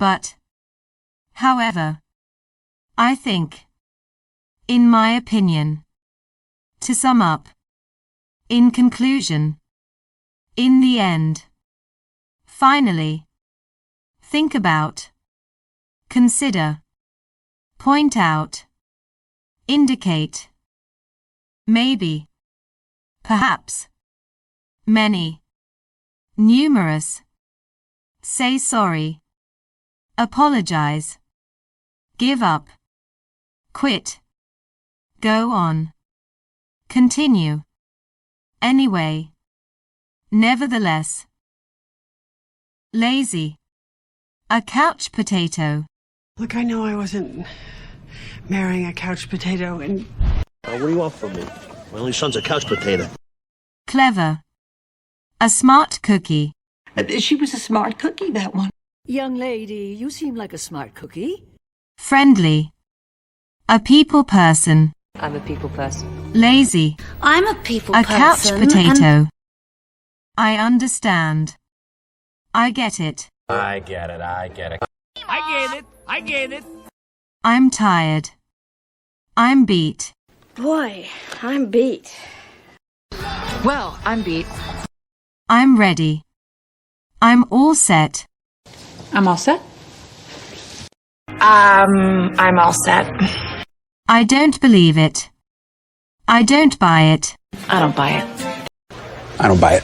But, however, I think, in my opinion, to sum up, in conclusion, in the end, finally, think about, consider, point out, indicate, maybe, perhaps, many, numerous, say sorry, apologize, give up, quit, go on, continue, anyway, nevertheless, lazy, a couch potato. Look, I know I wasn't marrying a couch potato and... What do you want from me? My only son's a couch potato. Clever, a smart cookie. She was a smart cookie, that one. Young lady, you seem like a smart cookie. Friendly, a people person. I'm a people person. Lazy, I'm a people a person. couch potato. I understand. I get it. I get it. I get it. I get it. I'm tired. I'm beat. Boy, I'm beat. Well, I'm beat. I'm ready. I'm all set. I'm all set. I'm all set. I don't believe it. I don't buy it. I don't buy it. I don't buy it.